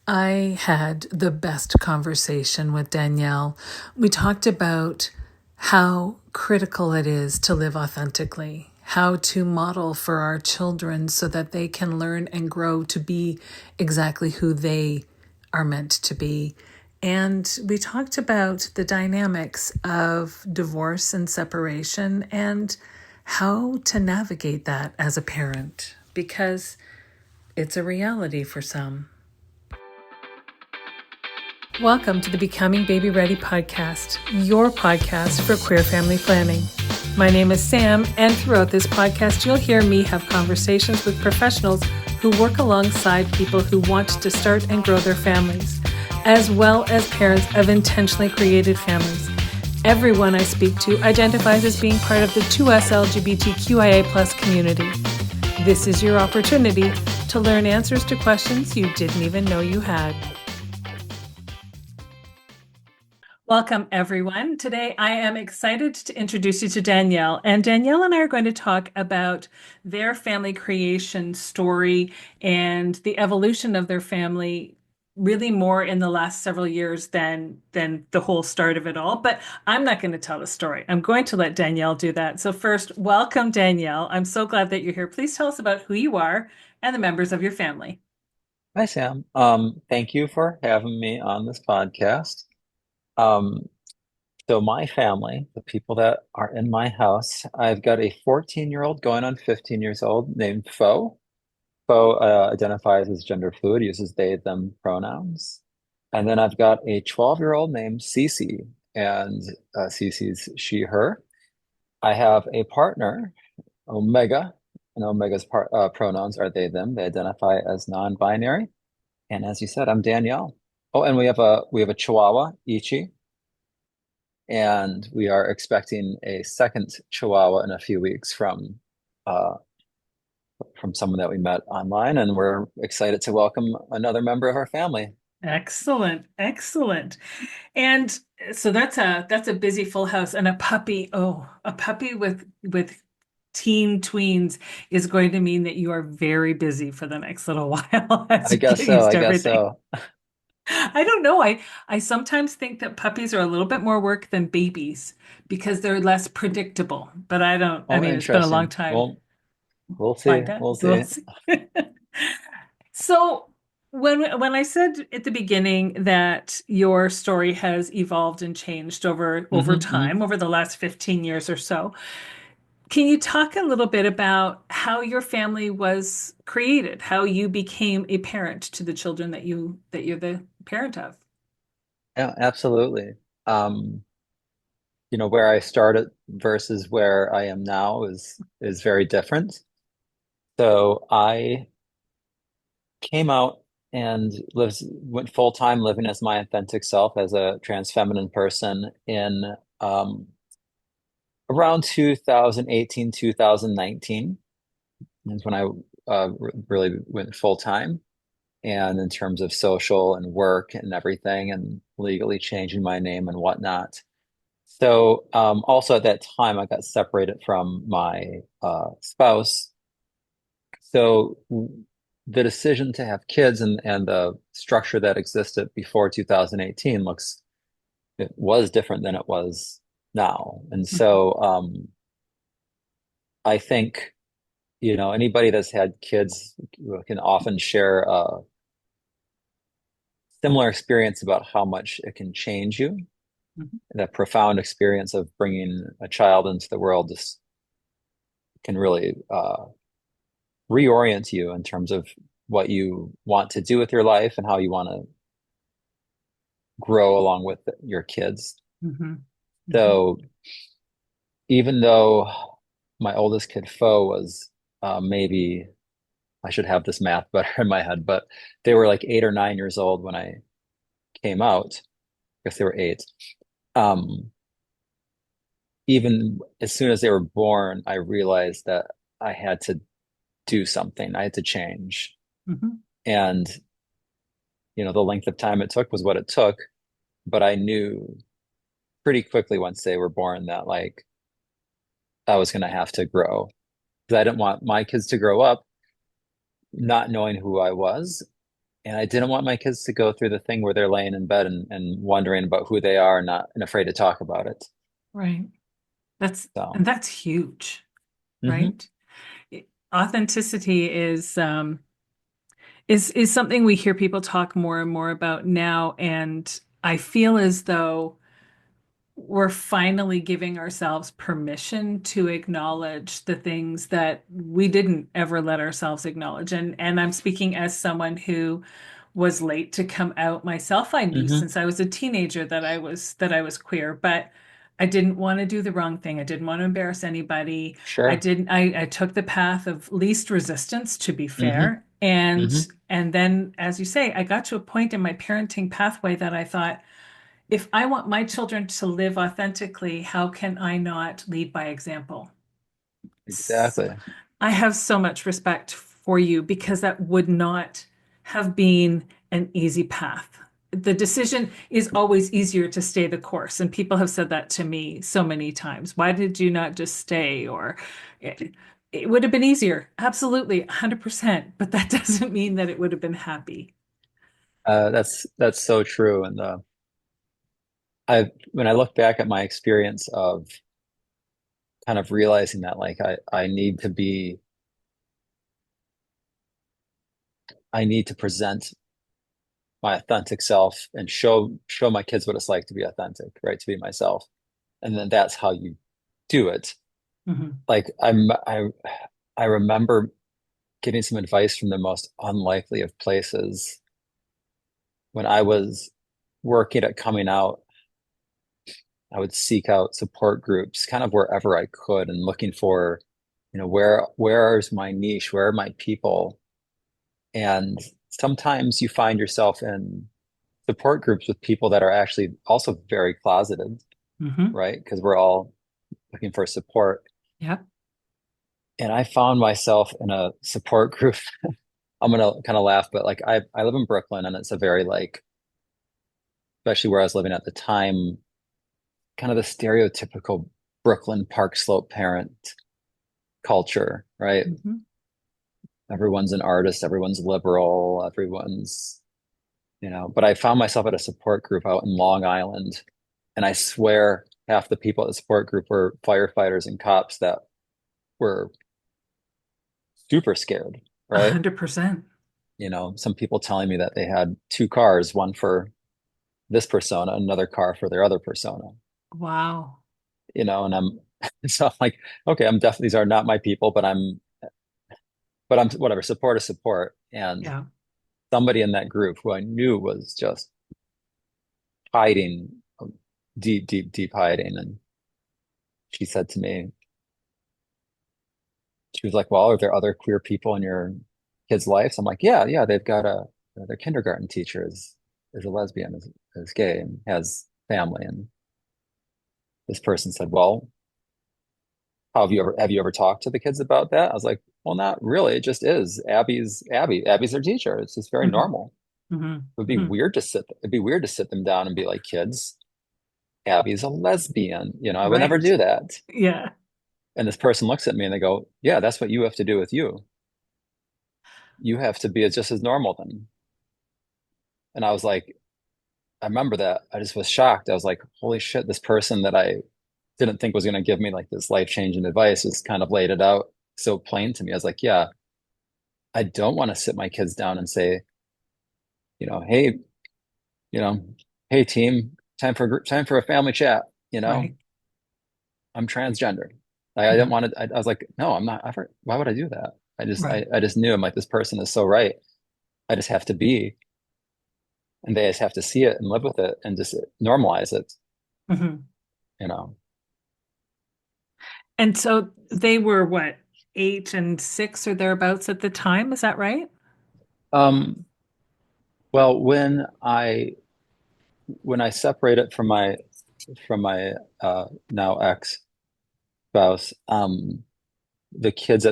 I had the best conversation with Danielle. We talked about how critical it is to live authentically, how to model for our children so that they can learn and grow to be exactly who they are meant to be. And we talked about the dynamics of divorce and separation and how to navigate that as a parent, because it's a reality for some. Welcome to the Becoming Baby Ready podcast, your podcast for queer family planning. My name is Sam, and throughout this podcast, you'll hear me have conversations with professionals who work alongside people who want to start and grow their families, as well as parents of intentionally created families. Everyone I speak to identifies as being part of the 2S LGBTQIA+ community. This is your opportunity to learn answers to questions you didn't even know you had. Welcome, everyone. Today, I am excited to introduce you to Danielle. And Danielle and I are going to talk about their family creation story and the evolution of their family, really more in the last several years than the whole start of it all. But I'm not going to tell the story. I'm going to let Danielle do that. So first, welcome, Danielle. I'm so glad that you're here. Please tell us about who you are and the members of your family. Hi, Sam. Thank you for having me on this podcast. Um, so my family, the people that are in my house, I've got a 14-year-old going on 15 years old named Fo. Fo identifies as gender fluid, uses they, them pronouns. And then I've got a 12-year-old named Cece, and Cece's she, her. I have a partner, Omega, and Omega's pronouns are they, them. They identify as non-binary. And as you said, I'm Danielle. Oh, and we have a Chihuahua, Ichi, and we are expecting a second Chihuahua in a few weeks uh, from someone that we met online, and we're excited to welcome another member of our family. Excellent, excellent. And so that's a busy full house and a puppy. Oh, a puppy with teen tweens is going to mean that you are very busy for the next little while as I you guess get so. used I to guess everything. so. I don't know. I sometimes think that puppies are a little bit more work than babies because they're less predictable. But I don't, I Oh, mean, it's been a long interesting. time. Well, we'll see. Find out. We'll We'll see. see. So when I said at the beginning that your story has evolved and changed over Hmm. time, over the last 15 years or so, can you talk a little bit about how your family was created, how you became a parent to the children that you're the parent of? Yeah, absolutely. Um, where I started versus where I am now is very different. So I came out and went full time living as my authentic self as a trans feminine person in um, around 2018, 2019 is when I really went full time. And in terms of social and work and everything, and legally changing my name and whatnot. So also at that time, I got separated from my spouse. So the decision to have kids and the structure that existed before 2018 it was different than it was now. And Mhm. so I think, anybody that's had kids can often share a similar experience about how much it can change you. Mhm. That profound experience of bringing a child into the world just can really reorient you in terms of what you want to do with your life and how you want to grow along with your kids. Mhm. Mhm. So even though my oldest kid, Fo, was maybe I should have this math better in my head, but they were like 8 or 9 years old when I came out. I guess they were eight. Um, Even as soon as they were born, I realized that I had to do something. I had to change. Mhm. And, the length of time it took was what it took. But I knew pretty quickly once they were born that like I was going to have to grow because I didn't want my kids to grow up not knowing who I was. And I didn't want my kids to go through the thing where they're laying in bed and wondering about who they are and not and afraid to talk about it. Right. So, And that's huge, hmm right? Authenticity is something we hear people talk more and more about now, and I feel as though we're finally giving ourselves permission to acknowledge the things that we didn't ever let ourselves acknowledge. And I'm speaking as someone who was late to come out myself. I knew hmm since I was a teenager that I was queer, but I didn't want to do the wrong thing. I didn't want to embarrass anybody. I Sure. didn't I took the path of least resistance, to be hmm fair. And hmm and then, as you say, I got to a point in my parenting pathway that I thought, if I want my children to live authentically, how can I not lead by example? Exactly. I have so much respect for you because that would not have been an easy path. The decision is always easier to stay the course. And people have said that to me so many times. Why did you not just stay? Or it would have been easier. Absolutely, 100%. But that doesn't mean that it would have been happy. That's so true. And I when I look back at my experience of kind of realizing that like I need to present my authentic self and show my kids what it's like to be authentic, right? To be myself. And then that's how you do it. Mhm. Like I remember getting some advice from the most unlikely of places when I was working at coming out. I would seek out support groups kind of wherever I could and looking for, where is my niche? Where are my people? And sometimes you find yourself in support groups with people that are actually also very closeted, Mhm. right? Because we're all looking for support. Yep. And I found myself in a support group. I'm gonna kind of laugh, but like I live in Brooklyn and it's a very like, especially where I was living at the time, kind of the stereotypical Brooklyn Park Slope parent culture, right? Mhm. Everyone's an artist, everyone's liberal, but I found myself at a support group out in Long Island, and I swear half the people at the support group were firefighters and cops that were super scared, right? 100%. Some people telling me that they had two cars, one for this persona, another car for their other persona, Wow. and I'm so I'm like, okay, these are not my people, but I'm whatever, support is support. And Yeah. somebody in that group who I knew was just hiding, deep, deep, deep hiding. And she said to me, she was like, well, are there other queer people in your kids' lives? I'm like, yeah, yeah, they've got their kindergarten teacher is a lesbian, is gay and has family. And this person said, well, how have you ever talked to the kids about that? I was like, well, not really. It just is. Abby's their teacher. It's just very Mhm. normal. Mhm. Mhm. It'd be weird to sit them down and be like, kids, Abby's a lesbian. I would never Right. do that. Yeah. And this person looks at me and they go, yeah, that's what you have to do with you. You have to be just as normal then. And I was like, I remember that. I just was shocked. I was like, holy shit, this person that I didn't think was going to give me like this life-changing advice has kind of laid it out so plain to me. I was like, yeah, I don't want to sit my kids down and say, hey, you know, hey team, time for a family chat, Right. I'm transgender. I didn't Yeah. want to, I was like, no, I'm not ever, why would I do that? Right. I just knew I'm like, this person is so right. I just have to be, and they just have to see it and live with it and just normalize it, Mhm. you know. And so they were what, 8 and 6 or thereabouts at the time? Is that right? Um, well, when I separated from my now ex spouse, the kids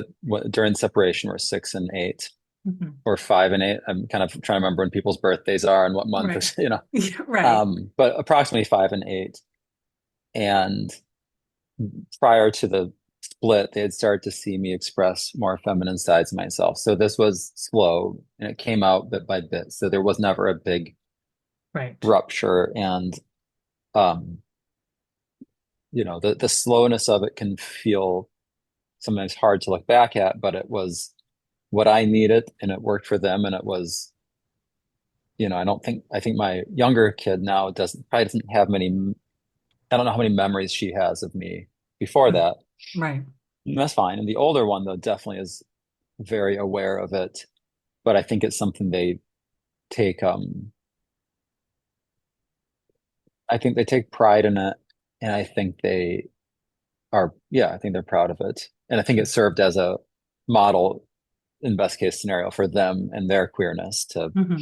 during separation were 6 and 8 Mhm. or 5 and 8. I'm kind of trying to remember when people's birthdays are and what month Right. is, Yeah, right. but approximately 5 and 8. And prior to the split, they had started to see me express more feminine sides of myself. So this was slow and it came out bit by bit. So there was never a big Right. rupture. And um, the slowness of it can feel sometimes hard to look back at, but it was what I needed and it worked for them. And it was, I think my younger kid now probably doesn't have many, I don't know how many memories she has of me before Mm. that. Right. And that's fine. And the older one, though, definitely is very aware of it. But I think it's something they take, I think they take pride in it. And I think I think they're proud of it. And I think it served as a model in best case scenario for them and their queerness Hmm.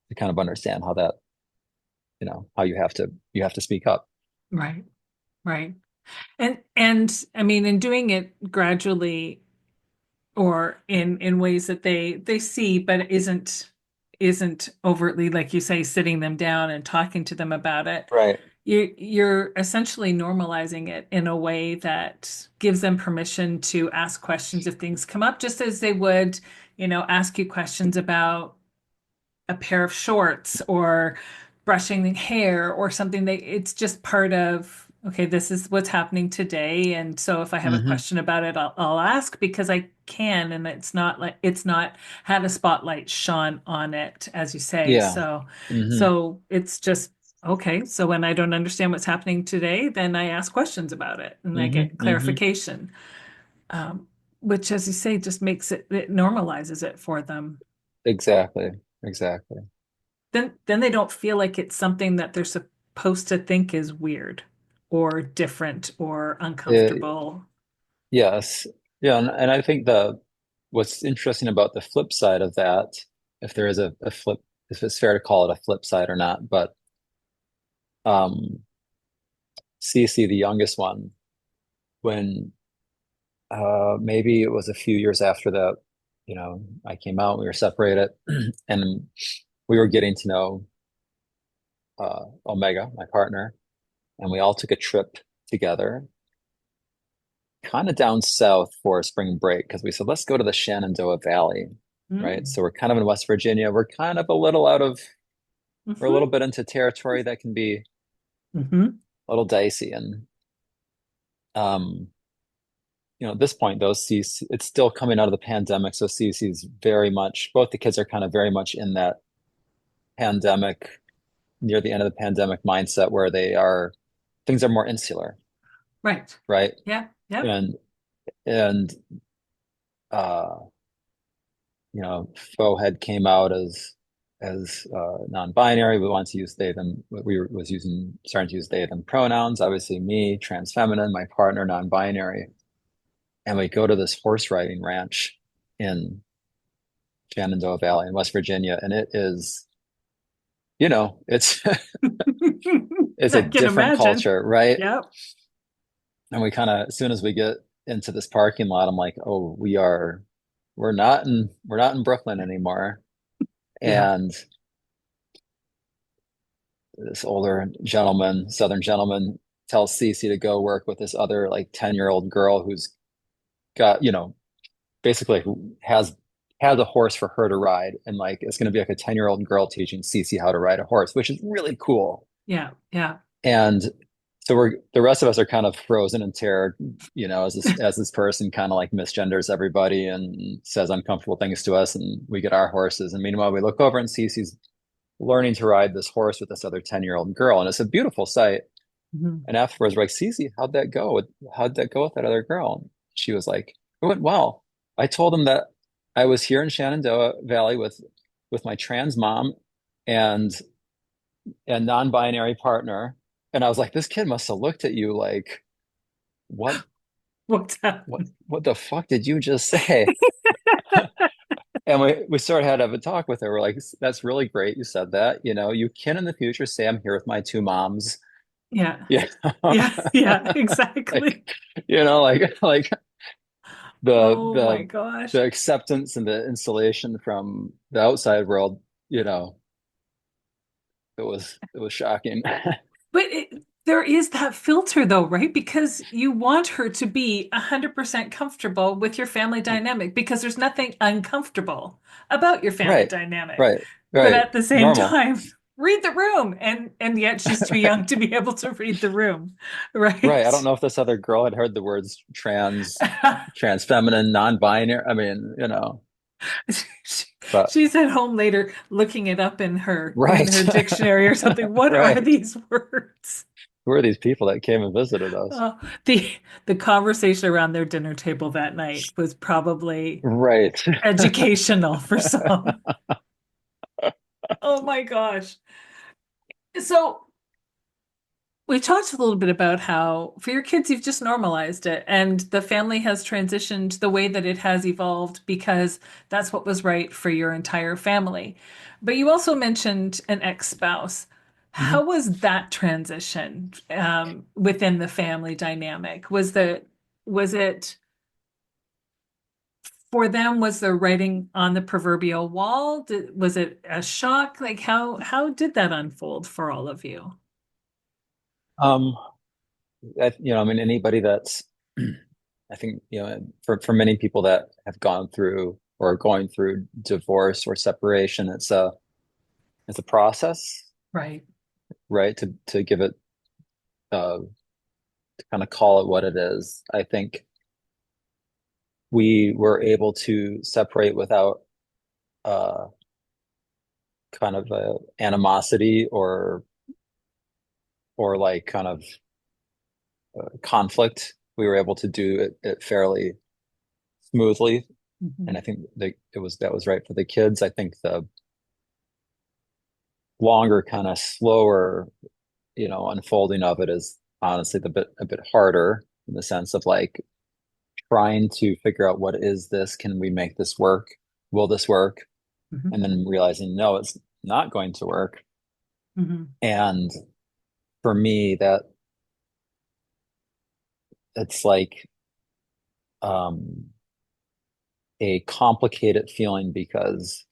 to kind of understand how that, how you have to speak up. Right. Right. And I mean, in doing it gradually or in ways that they see, but isn't overtly, like you say, sitting them down and talking to them about it. Right. You're essentially normalizing it in a way that gives them permission to ask questions if things come up, just as they would, ask you questions about a pair of shorts or brushing the hair or something. It's just part of, okay, this is what's happening today. And so if I have a Hmm. question about it, I'll ask because I can. And it's not had a spotlight shone on it, as you say. Yeah. So Hmm. it's just, okay. So when I don't understand what's happening today, then I ask questions about it and I Hmm. get Hmm. clarification. Um, which, as you say, just it normalizes it for them. Exactly. Exactly. Then they don't feel like it's something that they're supposed to think is weird or different or It, uncomfortable. yes. Yeah. And I think what's interesting about the flip side of that, if there is a flip, if it's fair to call it a flip side or not, but um, Cece, the youngest one, when maybe it was a few years after that, I came out, we were separated, and we were getting to know Omega, my partner, and we all took a trip together, kind of down south for spring break, because we said, let's go to the Shenandoah Valley, right? Mm. So we're kind of in West Virginia. We're kind of we're a little Hmm. bit into territory that can be Hmm. a little dicey. And, um, at this point, though, it's still coming out of the pandemic. So Cece's very much, both the kids are kind of very much in that pandemic, near the end of the pandemic mindset where things are more insular, Right. right? Yeah. Yep. And, and, uh, Faux had came out as non-binary. We wanted to use they them. Was using starting to use they them pronouns. Obviously, me, trans feminine, my partner, non-binary, and we go to this horse riding ranch in Shenandoah Valley in West Virginia, and it is, it's it's a I can different imagine. culture, right? Yep. And we kind of, as soon as we get into this parking lot, I'm like, oh, we're not in Brooklyn anymore. Yeah. And this older gentleman, Southern gentleman, tells Cece to go work with this other like 10-year-old girl who's got, basically who has a horse for her to ride. And like it's gonna be like a 10-year-old girl teaching Cece how to ride a horse, which is really cool. Yeah. Yeah. And so the rest of us are kind of frozen in terror, as this person kind of like misgenders everybody and says uncomfortable things to us, and we get our horses. And meanwhile, we look over and Cece's learning to ride this horse with this other 10-year-old girl. And it's a beautiful sight. Mhm. And afterwards, we're like, Cece, how'd that go? How'd that go with that other girl? And she was like, it went well. I told him that I was here in Shenandoah Valley with my trans mom and a non-binary partner. And I was like, this kid must have looked at you like, what, What's what, happened? what the fuck did you just say? And we sort of had to have a talk with her. We're like, that's really great you said that. You can in the future say I'm here with my two moms. Yeah. Yeah. Yeah. Yeah. Exactly. Like, like the Oh my the gosh. the acceptance and the insulation from the outside world, it was shocking. But There is that filter though, right? Because you want her to be 100% comfortable with your family dynamic because there's nothing uncomfortable about your family Right, dynamic. right, But right. at the same Normal. time, read the room. And yet she's too young to be able to read the room, Right. I don't right? know if this other girl had heard the words trans feminine, non-binary. I mean, She- but She's at home later looking it up in right. her dictionary or something. What are Right. these words? Who are these people that came and visited us? Uh, the the conversation around their dinner table that night was probably Right. educational for some. Oh my gosh. So we talked a little bit about how for your kids, you've just normalized it and the family has transitioned the way that it has evolved because that's what was right for your entire family. But you also mentioned an ex-spouse. Mhm. How was that transition within the family dynamic? Was it for them, was the writing on the proverbial wall? Was it a shock? Like how did that unfold for all of you? Um, I mean, anybody that's, I think, for many people that have gone through or are going through divorce or separation, it's a process, Right. right? To give it, to kind of call it what it is. I think we were able to separate without uh, kind of a animosity or like kind of conflict. We were able to do it fairly smoothly, Mhm. and I think that was right for the kids. I think the longer, kind of slower, unfolding of it is honestly a bit harder in the sense of like trying to figure out what is this? Can we make this work? Will this work? Mhm. And then realizing no, it's not going to work. Mhm. And for me, that it's like um, a complicated feeling because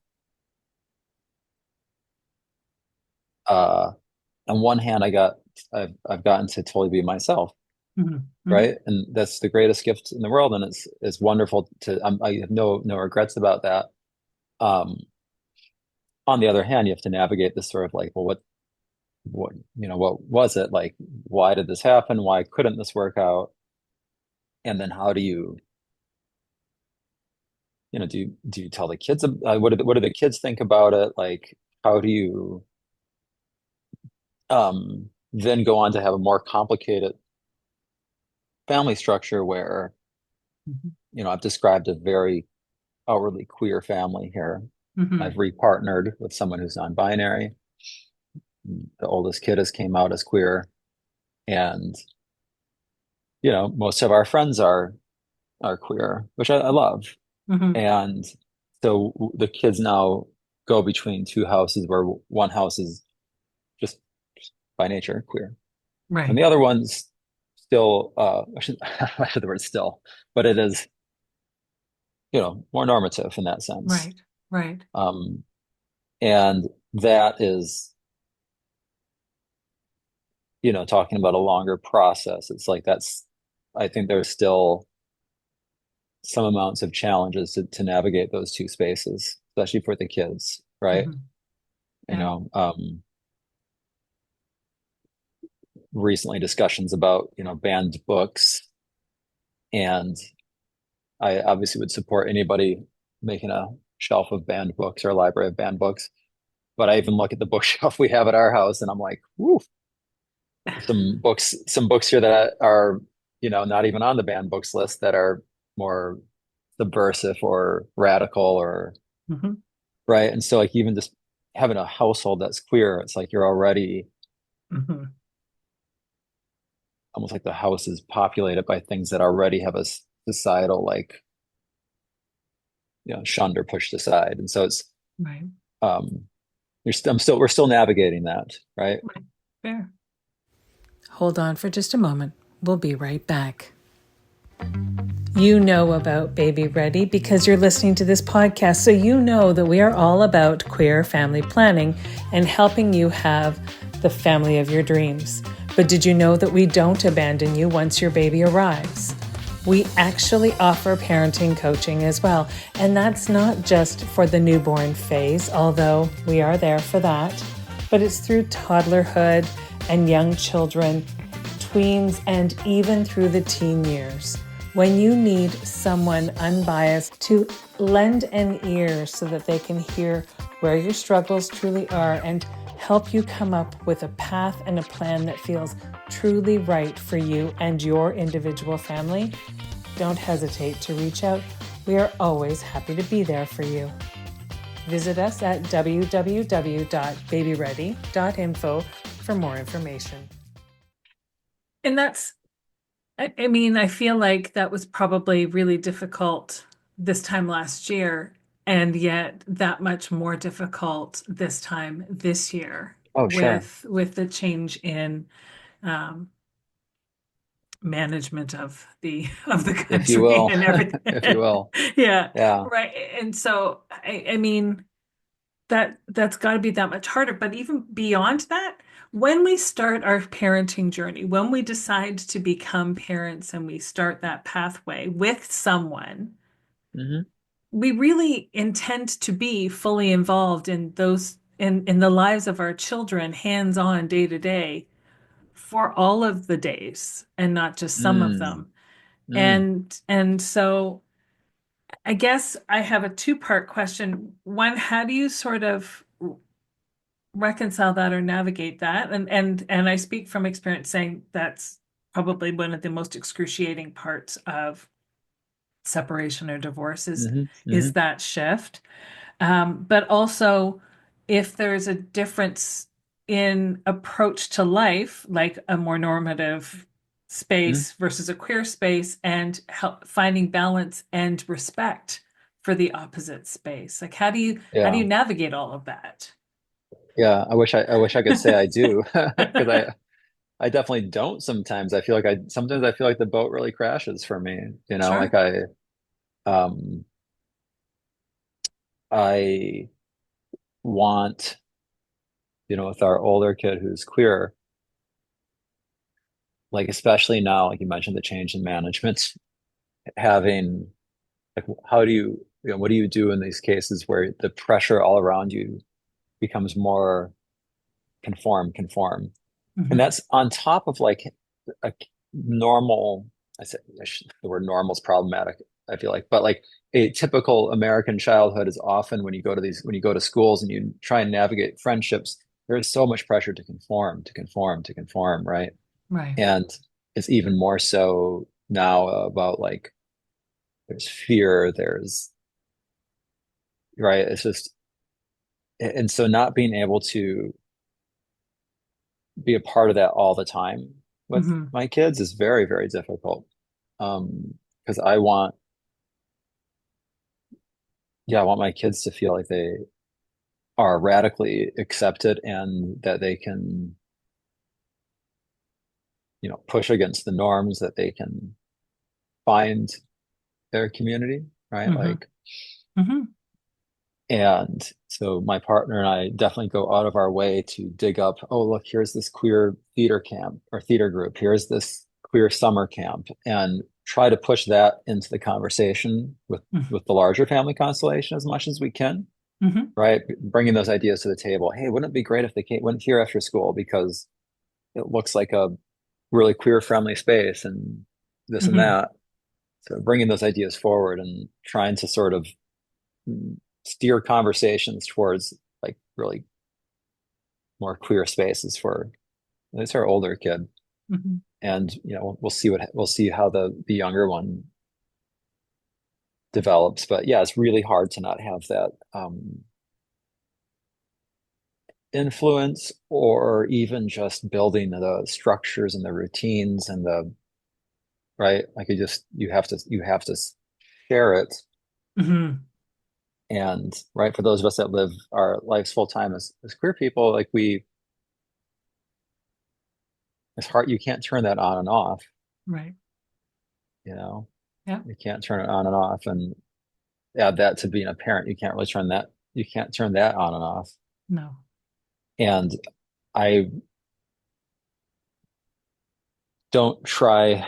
uh, on one hand, I've gotten to totally be myself, Mhm. Mhm. right? And that's the greatest gift in the world, and it's wonderful I have no regrets about that. Um, on the other hand, you have to navigate this sort of like, well, what was it like? Why did this happen? Why couldn't this work out? And then how do you do you tell the kids what do the kids think about it? Like how do you then go on to have a more complicated family structure where Mhm. I've described a very outwardly queer family here. I've Mhm. repartnered with someone who's non-binary. The oldest kid has came out as queer, and most of our friends are queer, which I love. Mhm. And so the kids now go between two houses where one house is just by nature queer, and Right. the other one's still I should the word still, but it is more normative in that sense. Right. Right. Um, and that is talking about a longer process. It's like I think there's still some amounts of challenges to navigate those two spaces, especially for the kids, right? Mhm. You Yeah. know, recently discussions about, banned books. And I obviously would support anybody making a shelf of banned books or a library of banned books. But I even look at the bookshelf we have at our house and I'm like, whoo, some books here that are, not even on the banned books list that are more subversive or radical or Mhm. right. And so like even just having a household that's queer, it's like you're already Mhm. almost like the house is populated by things that already have a societal like shunned or pushed aside. And so it's Right. um we're still navigating that, right? Right. Fair. Hold on for just a moment. We'll be right back. You know about Baby Ready because you're listening to this podcast, so you know that we are all about queer family planning and helping you have the family of your dreams. But did you know that we don't abandon you once your baby arrives? We actually offer parenting coaching as well. And that's not just for the newborn phase, although we are there for that, but it's through toddlerhood and young children, tweens, and even through the teen years. When you need someone unbiased to lend an ear so that they can hear where your struggles truly are and help you come up with a path and a plan that feels truly right for you and your individual family, don't hesitate to reach out. We are always happy to be there for you. Visit us at www.babyready.info for more information. And that's, I mean, I feel like that was probably really difficult this time last year, and yet that much more difficult this time this year Oh, sure. with the change in um, management of the If you country will, and if you everything. will. Yeah, Yeah. right. And so I mean that's got to be that much harder. But even beyond that, when we start our parenting journey, when we decide to become parents and we start that pathway with someone, Hmm. we really intend to be fully involved in those in the lives of our children, hands-on day to day for all of the days and not just some of Mm, them. mm, And so I guess I have a two-part question. One, how do you sort of reconcile that or navigate that? And I speak from experience saying that's probably one of the most excruciating parts of separation or divorce hmm, is hmm, that shift. But also, if there's a difference in approach to life, like a more normative mm. space versus a queer space, and finding balance and respect for the opposite space, like how do Yeah. you navigate all of that? Yeah. I wish I could say I do because I definitely don't sometimes. Sometimes I feel like the boat really crashes for me, like Sure. um I want, with our older kid who's queer, like especially now, like you mentioned the change in management, having like how do what do you do in these cases where the pressure all around you becomes more conform? And Hmm. that's on top of like a normal, the word normal is problematic, I feel like, but like a typical American childhood is often when you go to schools and you try and navigate friendships, there is so much pressure to conform, right? Right. And it's even more so now about like there's fear, right? It's just, and so not being able to be a part of that all the time with Hmm. my kids is very, very difficult. Because I want my kids to feel like they are radically accepted and that they can, push against the norms, that they can find their community, right? Hmm. Like, Hmm. and so my partner and I definitely go out of our way to dig up, oh, look, here's this queer theater camp or theater group. Here's this queer summer camp, and try to push that into the conversation with the larger family constellation as much as we can, Hmm. right? Bringing those ideas to the table. Hey, wouldn't it be great if they went here after school because it looks like a really queer friendly space and this and Hmm. that. So bringing those ideas forward and trying to sort of steer conversations towards like really more queer spaces for it's our older kid. Hmm. And we'll see how the younger one develops. But yeah, it's really hard to not have that influence, or even just building the structures and the routines and the right, like you have to share it. Hmm. And right, for those of us that live our lives full time as queer people, like it's hard, you can't turn that on and off, Right. you know Yeah. you can't turn it on and off, and add that to being a parent, you can't turn that on and off. No. And I don't try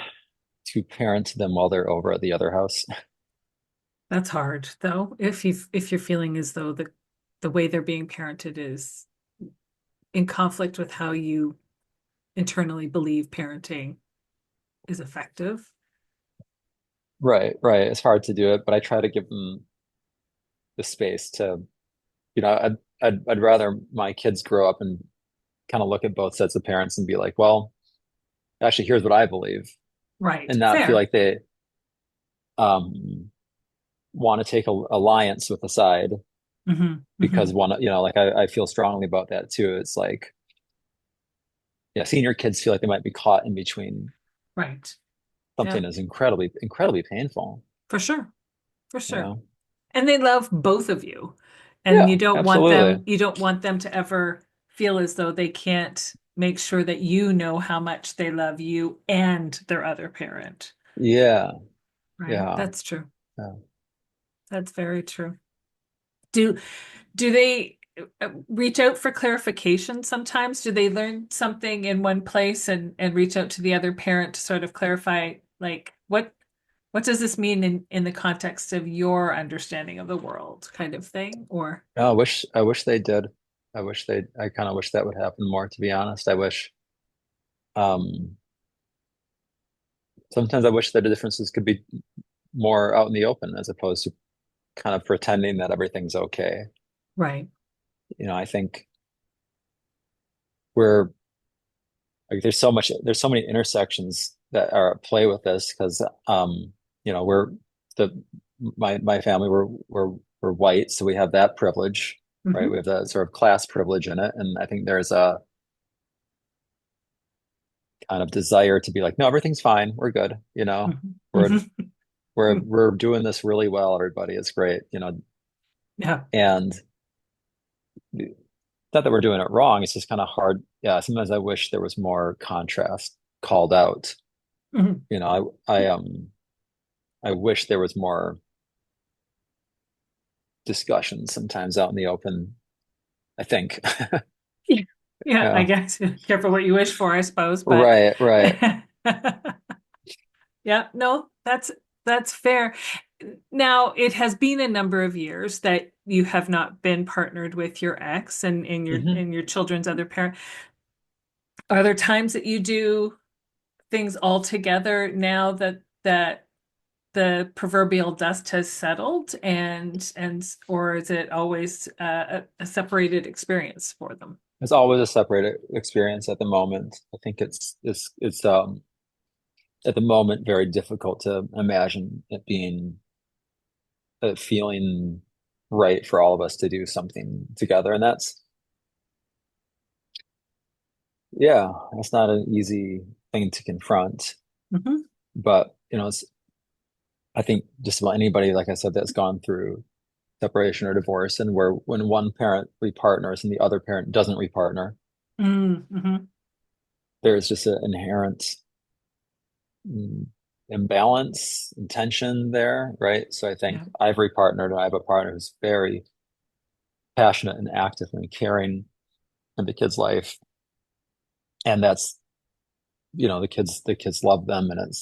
to parent them while they're over at the other house. That's hard though. If you're feeling as though the way they're being parented is in conflict with how you internally believe parenting is effective. Right, right. It's hard to do it, but I try to give them the space to, I'd rather my kids grow up and kind of look at both sets of parents and be like, well, actually, here's what I believe, Right. and not feel Fair. like they um want to take a alliance with a side Hmm. because Hmm. one, like I feel strongly about that too. It's like, yeah, seeing your kids feel like they might be caught in between Right. Yeah, something is incredibly, incredibly painful, for sure. For you sure. know? And they love both of you. And Yeah, absolutely. you don't want them to ever feel as though they can't make sure that you know how much they love you and their other parent. Yeah, Right? yeah, That's true. yeah. That's very true. Do do they reach out for clarification sometimes? Do they learn something in one place and reach out to the other parent to sort of clarify, like, what does this mean in the context of your understanding of the world kind of thing? Or No, I wish they did. I kind of wish that would happen more, to be honest. Um, Sometimes I wish that the differences could be more out in the open as opposed to kind of pretending that everything's okay. right. I think we're like there's so many intersections that are at play with this because we're the my family we're white, so we have that privilege, right? We Hmm. have that sort of class privilege in it, and I think there's a kind of desire to be like, no, everything's fine, we're good, Hmm. we're Hmm. we're doing this really well, everybody, it's great, Yeah. and not that we're doing it wrong, it's just kind of hard. Yeah, sometimes I wish there was more contrast called out. Hmm. You know, I wish there was more discussion sometimes out in the open, I think. Yeah. Yeah, I Yeah. guess. Careful what you wish for, I suppose, but Right, right. yeah, no, that's fair. Now, it has been a number of years that you have not been partnered with your ex Hmm. and your children's other parent. Are there times that you do things all together now that the proverbial dust has settled and or is it always a separated experience for them? It's always a separate experience at the moment. I think it's at the moment very difficult to imagine it being feeling right for all of us to do something together. And that's not an easy thing to confront. Hmm. But, I think just about anybody, like I said, that's gone through separation or divorce, and where when one parent repartners and the other parent doesn't repartner, Mm-hmm. there's just an inherent mm, imbalance and tension there, right? So I think Yeah. I've repartnered and I have a partner who's very passionate and active and caring in the kid's life. And that's, the kids love them, and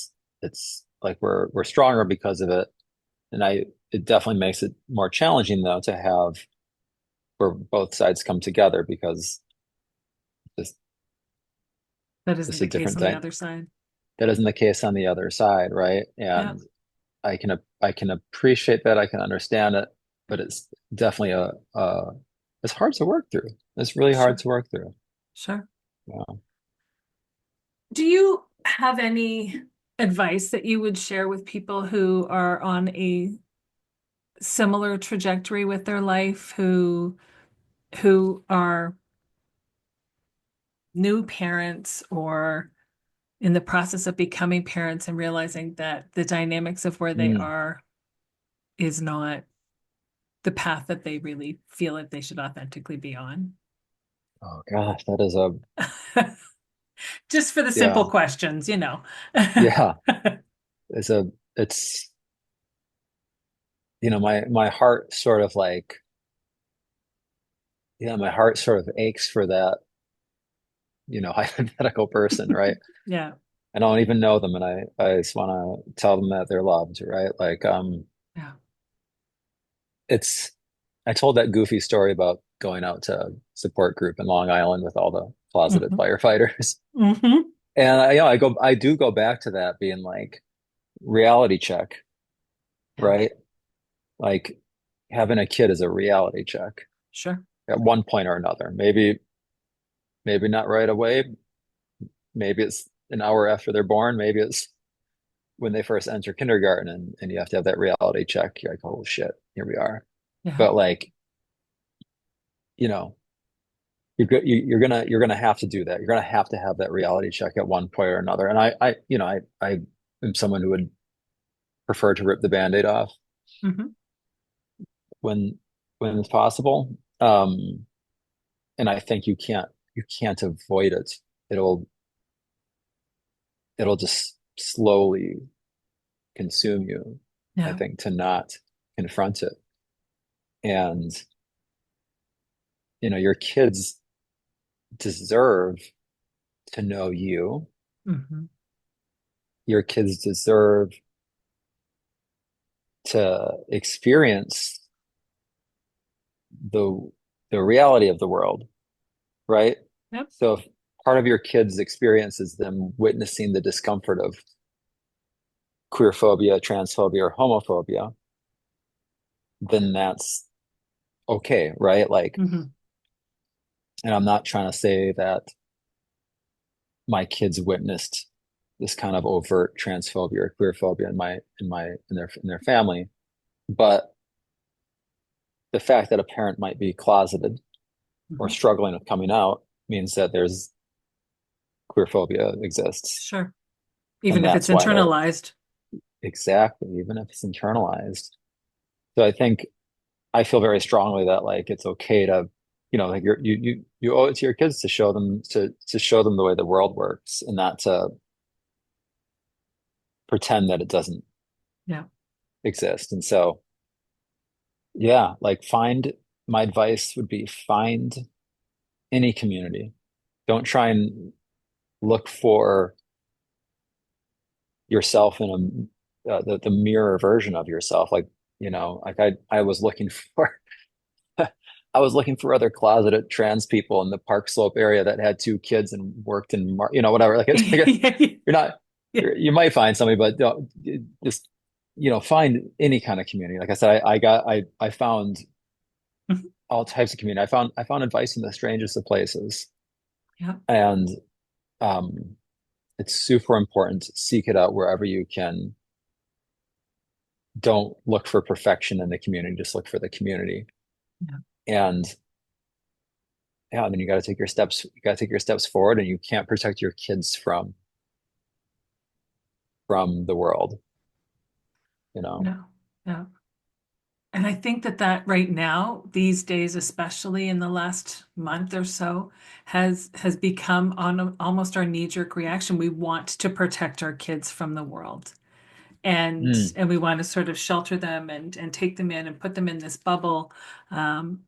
it's like we're stronger because of it. And it definitely makes it more challenging though to have where both sides come together because this That isn't this is a the case different on the thing. other side. That isn't the case on the other side, right? Yeah, And I can appreciate that, I can understand it, but it's definitely it's hard to work through. It's really hard sure, to work through. sure. Yeah. Do you have any advice that you would share with people who are on a similar trajectory with their life, who are new parents or in the process of becoming parents and realizing that the dynamics of where they Mm. are is not the path that they really feel that they should authentically be on? Oh gosh, that is a Just for the simple yeah, questions, you know. yeah. It's a it's my heart sort of like my heart sort of aches for that, hypothetical person, right? Yeah. I don't even know them, and I just want to tell them that they're loved, right? Like, Yeah. it's I told that goofy story about going out to support group in Long Island with all the closeted Hmm. firefighters. Hmm. And I do go back to that being like reality check, Yeah. right? Like having a kid is a reality check Sure. at one point or another. Maybe not right away. Maybe it's an hour after they're born. Maybe it's when they first enter kindergarten and you have to have that reality check. You're like, oh shit, here we are. Yeah. But like, you know, you're gonna have to do that. You're gonna have to have that reality check at one point or another. And I am someone who would prefer to rip the Band-Aid off Hmm. when when it's possible. And I think you can't avoid it. It'll it'll just slowly consume you, I Yeah. think, to not confront it. And your kids deserve to know you. Hmm. Your kids deserve to experience the the reality of the world, right? Yep. So if part of your kids' experience is them witnessing the discomfort of queer phobia, transphobia, or homophobia, then that's okay, right? Like, Hmm. and I'm not trying to say that my kids witnessed this kind of overt transphobia or queer phobia in their family, but the fact that a parent might be closeted or Hmm. struggling with coming out means that there's queer phobia exists. Sure. And Even if it's that's why they're internalized. exactly, even if it's internalized. So I feel very strongly that like it's okay to, like you owe it to your kids to show them to show them the way the world works and not to pretend that it doesn't Yeah. exist. And so, yeah, like my advice would be find any community. Don't try and look for yourself in the mirror version of yourself. Like, like I was looking for I was looking for other closeted trans people in the Park Slope area that had two kids and worked in, whatever. Like, you're not, Yeah. you might find somebody, but just, find any kind of community. Like I said, I found Mhm. all types of community. I found advice in the strangest of places. Yeah. And um, it's super important to seek it out wherever you can. Don't look for perfection in the community, just look for the community. Yeah. And yeah, and then you got to take your steps forward, and you can't protect your kids from the world, you know. No. Yeah. And I think that right now, these days, especially in the last month or so, has become on almost our knee-jerk reaction. We want to protect our kids from the world. Mm. And we want to sort of shelter them and take them in and put them in this bubble. And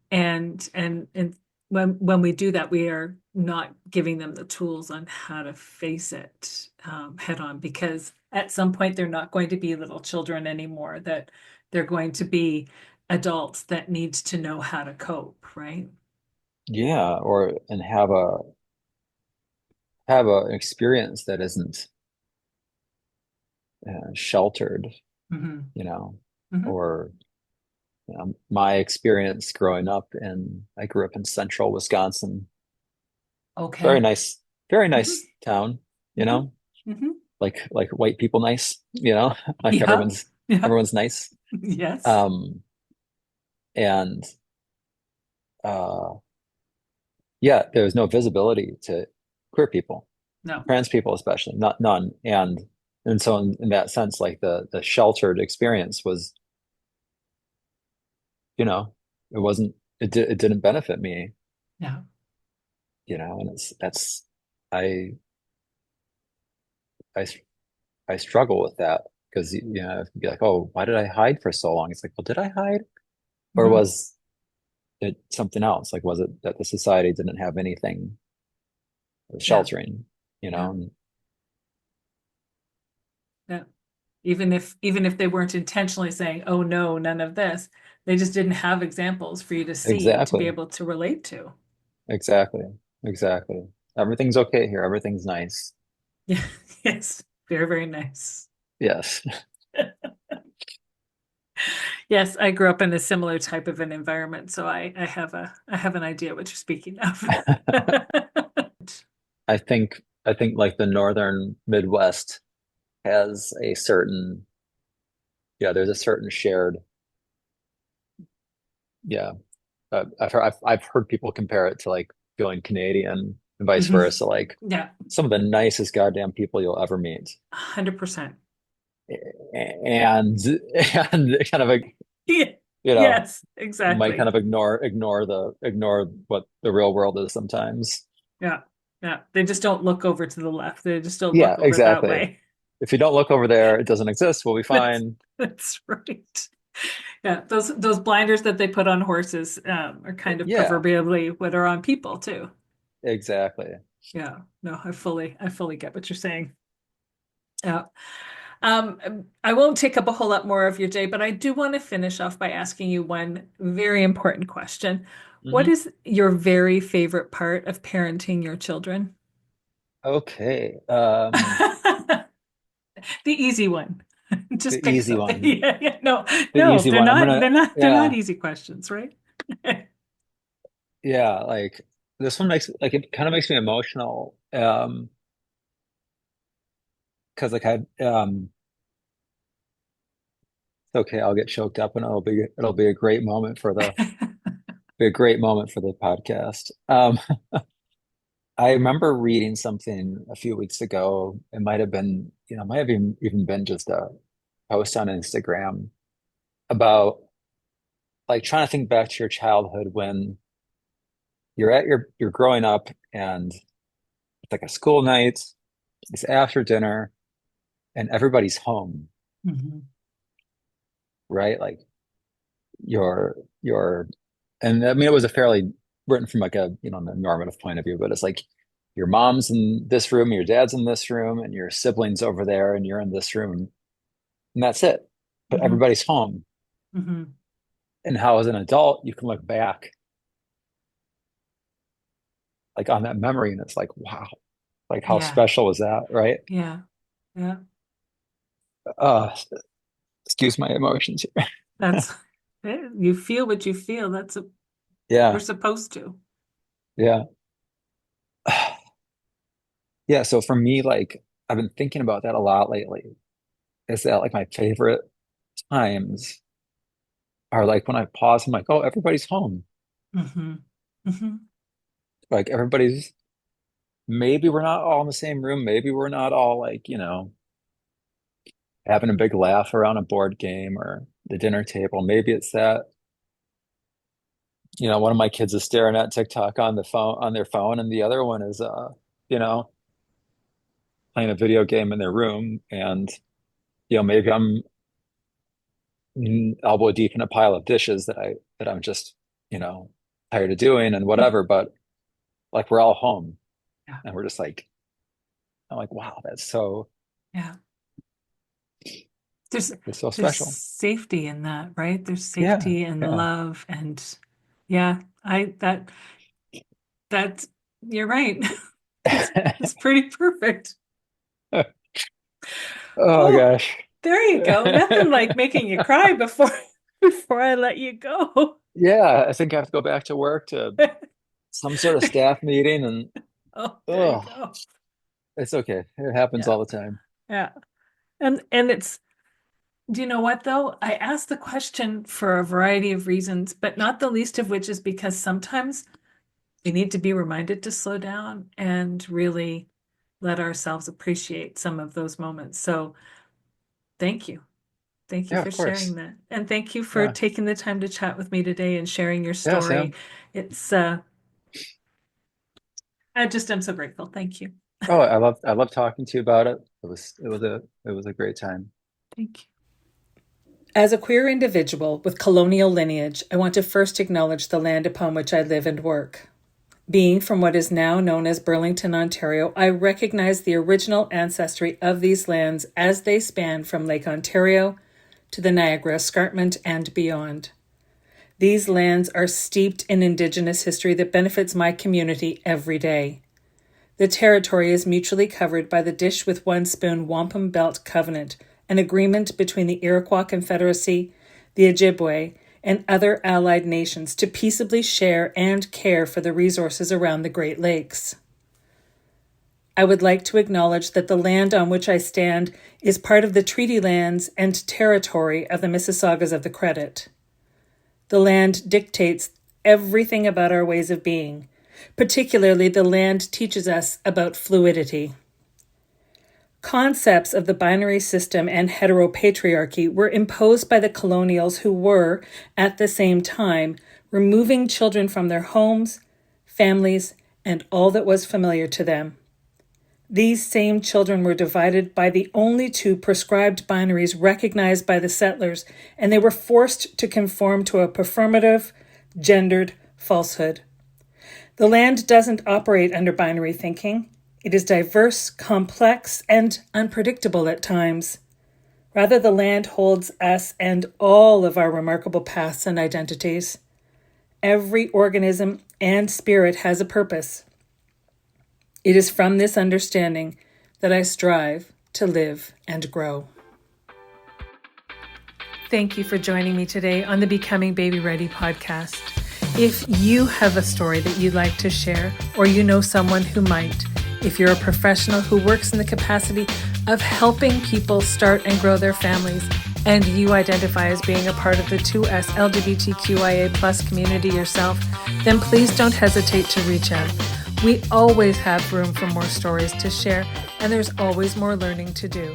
when we do that, we are not giving them the tools on how to face it head on, because at some point they're not going to be little children anymore, that they're going to be adults that need to know how to cope, right? Yeah, or and have a experience that isn't sheltered, Hmm. you know, Hmm. or my experience growing up I grew up in central Wisconsin, very Okay. nice, very Hmm. nice town, you Hmm. know, Hmm. like white people nice, like Yeah. Yeah. everyone's nice. Yes. Um, and uh, yeah, there was no visibility to queer people, No. trans people especially, not none. And so in that sense, like the sheltered experience was, you know, it didn't benefit me, Yeah. and I I I struggle with that because it'd be like, oh, why did I hide for so long? It's like, well, did I hide, or Hmm. was it something else? Like, was it that the society didn't have anything Yeah. sheltering, you Yeah. know? Even if they weren't intentionally saying, "Oh no, none of this," they just didn't have examples for you to see to be Exactly. able to relate to. Exactly. Exactly. Everything's okay here. Everything's nice. Yeah. Yes. Very, very nice. Yes. Yes, I grew up in a similar type of an environment, so I have an idea what you're speaking of. I think like the northern Midwest has a certain, yeah, there's a certain shared, yeah. I've heard people compare it to like feeling Canadian and vice Mhm. versa. Like Yeah, some of the nicest goddamn people you'll ever meet. 100%. And and kind of like, Yeah. you know, Yes, might kind exactly. of ignore what the real world is sometimes. Yeah. Yeah. They just don't look over to the left. They just don't Yeah, look over that exactly. way. If you don't look over there, it doesn't exist. We'll be That's fine. that's right. Yeah, those blinders that they put on horses are kind of Yeah, proverbially what are on people too. exactly. Yeah, no, I fully get what you're saying. Yeah. I won't take up a whole lot more of your day, but I do want to finish off by asking you one very important question. What Hmm. is your very favorite part of parenting your children? Okay. The easy one. The Just pick easy something. one. Yeah, yeah. No, The no, easy they're one. I'm not, gonna, they're not, they're not yeah, easy questions, right? yeah. Like this one makes like it kind of makes me emotional. Because like okay, I'll get choked up and it'll be a great moment for the be a great moment for the podcast. I remember reading something a few weeks ago. It might have been, might have even been just a post on Instagram about like trying to think back to your childhood when you're growing up and it's like a school night, it's after dinner, and everybody's home, Mhm. right? Like your and I mean it was a fairly written from like a normative point of view, but it's like your mom's in this room, your dad's in this room, and your siblings over there, and you're in this room, and that's it. But Mhm. everybody's home. Mhm. And how as an adult you can look back like on that memory and it's like, wow, like how Yeah. special was that, right? Yeah. Yeah. Uh, excuse my emotions here. That's you feel what you feel. We're Yeah, supposed to. yeah. Yeah, so for me, like I've been thinking about that a lot lately. Is that like my favorite times are like when I pause, I'm like, oh, everybody's home. Hmm. Hmm. Like everybody's maybe we're not all in the same room. Maybe we're not all like, having a big laugh around a board game or the dinner table. Maybe it's that, one of my kids is staring at TikTok on their phone, and the other one is you know, playing a video game in their room. And, maybe I'm elbow deep in a pile of dishes that I'm just, you know, tired of doing and whatever, but like we're all home Yeah. and we're just like, I'm like, wow, that's so Yeah. There's it's so there's special. safety in that, right? There's Yeah, safety and yeah. love and yeah, I that you're right. That's pretty perfect. Oh Oh, gosh. there you go. Nothing like making you cry before before I let you go. Yeah, I think I have to go back to work to some sort of staff meeting and Oh, there you oh, go. it's okay. It happens Yeah. all the time. Yeah. And it's do you know what though? I asked the question for a variety of reasons, but not the least of which is because sometimes we need to be reminded to slow down and really let ourselves appreciate some of those moments. So thank you. Thank you Yeah, for of sharing course. that. And thank you for Yeah. taking the time to chat with me today and sharing your Yeah, story. Sam. It's I just am so grateful. Thank you. Oh, I love talking to you about it. It was a great time. Thank you. As a queer individual with colonial lineage, I want to first acknowledge the land upon which I live and work. Being from what is now known as Burlington, Ontario, I recognize the original ancestry of these lands as they span from Lake Ontario to the Niagara Escarpment and beyond. These lands are steeped in Indigenous history that benefits my community every day. The territory is mutually covered by the Dish with One Spoon Wampum Belt Covenant, an agreement between the Iroquois Confederacy, the Ojibwe, and other allied nations to peaceably share and care for the resources around the Great Lakes. I would like to acknowledge that the land on which I stand is part of the treaty lands and territory of the Mississaugas of the Credit. The land dictates everything about our ways of being. Particularly, the land teaches us about fluidity. Concepts of the binary system and heteropatriarchy were imposed by the colonials who were, at the same time, removing children from their homes, families, and all that was familiar to them. These same children were divided by the only two prescribed binaries recognized by the settlers, and they were forced to conform to a performative, gendered falsehood. The land doesn't operate under binary thinking. It is diverse, complex, and unpredictable at times. Rather, the land holds us and all of our remarkable paths and identities. Every organism and spirit has a purpose. It is from this understanding that I strive to live and grow. Thank you for joining me today on the Becoming Baby Ready podcast. If you have a story that you'd like to share, or you know someone who might, if you're a professional who works in the capacity of helping people start and grow their families, and you identify as being a part of the 2S LGBTQIA plus community yourself, then please don't hesitate to reach out. We always have room for more stories to share, and there's always more learning to do.